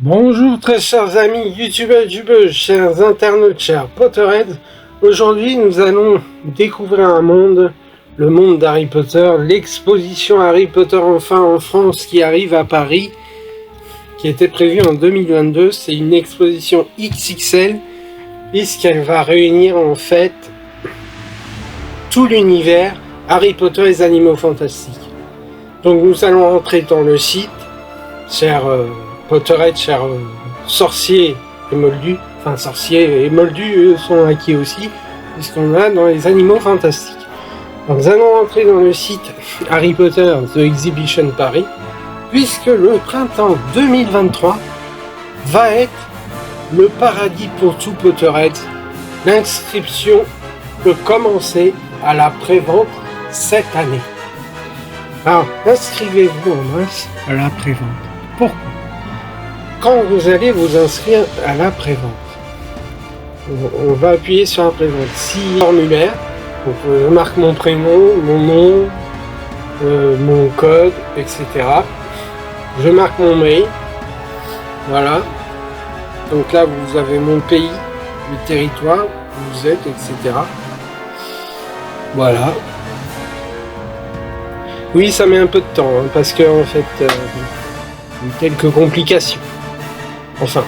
Bonjour très chers amis youtubeurs, youtubeuses, chers internautes, chers Potterheads. Aujourd'hui nous allons découvrir un monde, le monde d'Harry Potter, l'exposition Harry Potter enfin en France qui arrive à Paris, qui était prévue en 2022. C'est une exposition XXL puisqu'elle va réunir en fait tout l'univers Harry Potter et les animaux fantastiques. Donc nous allons entrer dans le site, chers Potterheads, chers sorciers et moldus, enfin sorciers et moldus sont acquis aussi, puisqu'on a dans les animaux fantastiques. Donc nous allons entrer dans le site Harry Potter The Exhibition Paris, puisque le printemps 2023 va être le paradis pour tout Potterhead. L'inscription peut commencer à la prévente cette année. Alors, inscrivez-vous en masse à la prévente. Pourquoi ? Quand vous allez vous inscrire à la prévente, on va appuyer sur la prévente. 6 formulaires, donc je marque mon prénom, mon nom, mon code, etc. Je marque mon mail, voilà. Donc là, vous avez mon pays, le territoire, où vous êtes, etc. Voilà. Oui, ça met un peu de temps, hein, parce que en fait, il y a quelques complications. Enfin,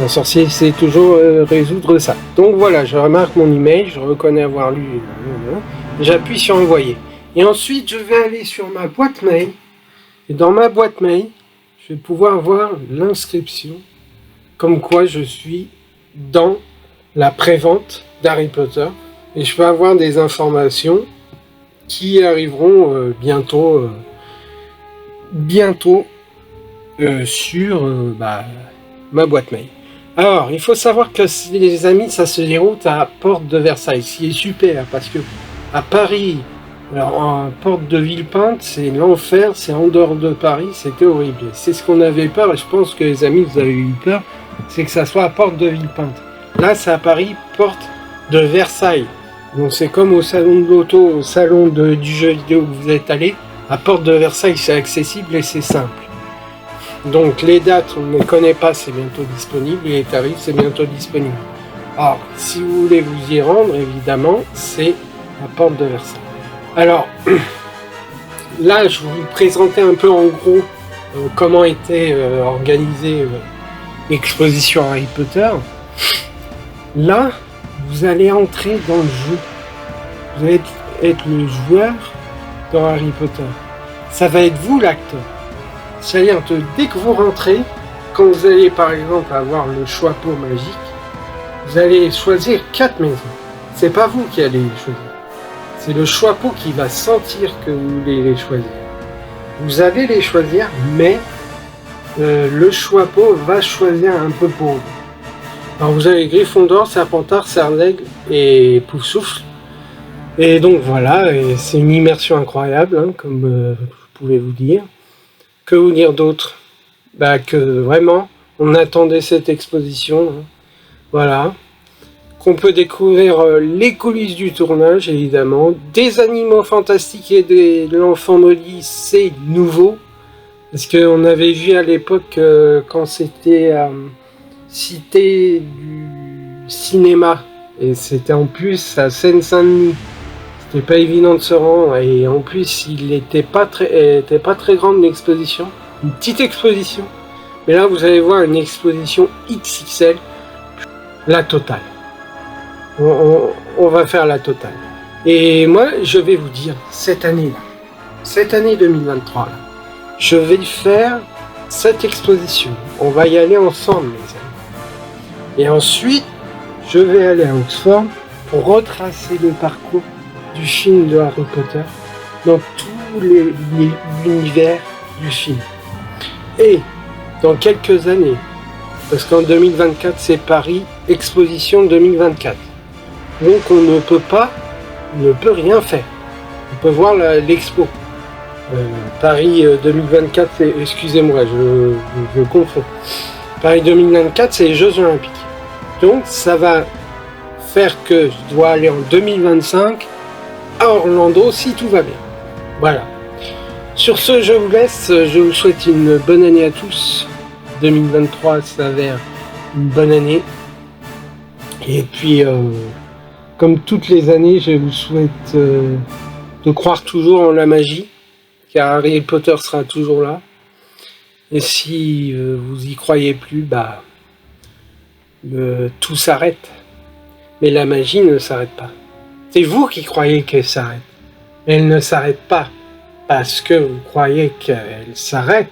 un sorcier sait toujours résoudre ça. Donc voilà, je remarque mon email, je reconnais avoir lu, j'appuie sur envoyer. Et ensuite, je vais aller sur ma boîte mail. Et dans ma boîte mail, je vais pouvoir voir l'inscription, comme quoi je suis dans la prévente d'Harry Potter. Et je peux avoir des informations qui arriveront bientôt sur ma boîte mail. Alors, il faut savoir que les amis, ça se déroule à Porte de Versailles, ce qui est super, parce que à Paris, alors en Porte de Villepinte, c'est l'enfer, c'est en dehors de Paris, c'était horrible. C'est ce qu'on avait peur, et je pense que les amis, vous avez eu peur, c'est que ça soit à Porte de Villepinte. Là, c'est à Paris, Porte de Versailles. Donc c'est comme au salon de l'auto, au salon du jeu vidéo que vous êtes allé. À Porte de Versailles, c'est accessible et c'est simple. Donc les dates, on ne les connaît pas, c'est bientôt disponible. Et les tarifs, c'est bientôt disponible. Alors, si vous voulez vous y rendre, évidemment, c'est à Porte de Versailles. Alors, là, je vais vous présenter un peu en gros comment était organisée l'exposition Harry Potter. Là, vous allez entrer dans le jeu. Vous allez être le joueur dans Harry Potter. Ça va être vous l'acteur. C'est-à-dire que dès que vous rentrez, quand vous allez par exemple avoir le chapeau magique, vous allez choisir 4 maisons. C'est pas vous qui allez les choisir. C'est le chapeau qui va sentir que vous voulez les choisir. Vous allez les choisir, mais le chapeau va choisir un peu pour vous. Alors vous avez Gryffondor, Serpentard, Serre-d'Aigle et Poufsouffle. Et donc voilà, et c'est une immersion incroyable, hein, comme je pouvais vous dire. Que vous dire d'autre ? Que vraiment, on attendait cette exposition. Hein. Voilà. Qu'on peut découvrir les coulisses du tournage, évidemment. Des animaux fantastiques et de l'enfant maudit, c'est nouveau. Parce qu'on avait vu à l'époque, quand c'était... Cité du cinéma, et c'était en plus à Seine-Saint-Denis. C'était pas évident de se rendre, et en plus il n'était pas très grande l'exposition, une petite exposition. Mais là vous allez voir une exposition XXL, la totale. On va faire la totale. Et moi je vais vous dire, cette année 2023, là, je vais faire cette exposition. On va y aller ensemble, les amis. Et ensuite, je vais aller à Oxford pour retracer le parcours du film de Harry Potter dans tous l'univers du film. Et dans quelques années, parce qu'en 2024, c'est Paris Exposition 2024. Donc on ne peut rien faire. On peut voir l'expo. Paris 2024, excusez-moi, je confonds. Paris 2024, c'est les Jeux Olympiques. Donc ça va faire que je dois aller en 2025 à Orlando si tout va bien. Voilà. Sur ce, je vous laisse. Je vous souhaite une bonne année à tous. 2023 s'avère une bonne année. Et puis, comme toutes les années, je vous souhaite de croire toujours en la magie, car Harry Potter sera toujours là. Et si vous y croyez plus, bah, tout s'arrête. Mais la magie ne s'arrête pas. C'est vous qui croyez qu'elle s'arrête. Elle ne s'arrête pas parce que vous croyez qu'elle s'arrête.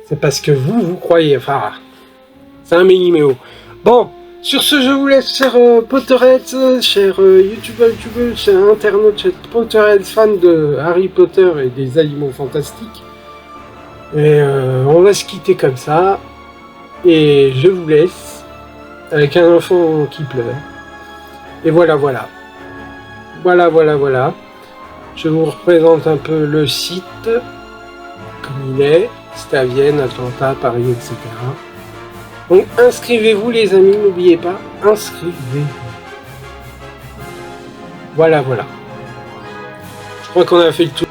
C'est parce que vous croyez. Enfin, c'est un mini-méo. Bon, sur ce, je vous laisse, chers Potterheads, chers youtubeurs, chers internautes, chers Potterheads, fans de Harry Potter et des animaux fantastiques. Et on va se quitter comme ça. Et je vous laisse avec un enfant qui pleure. Et voilà. Voilà. Je vous représente un peu le site comme il est. C'est à Vienne, Atlanta, Paris, etc. Donc inscrivez-vous les amis, n'oubliez pas, inscrivez-vous. Voilà. Je crois qu'on a fait le tour.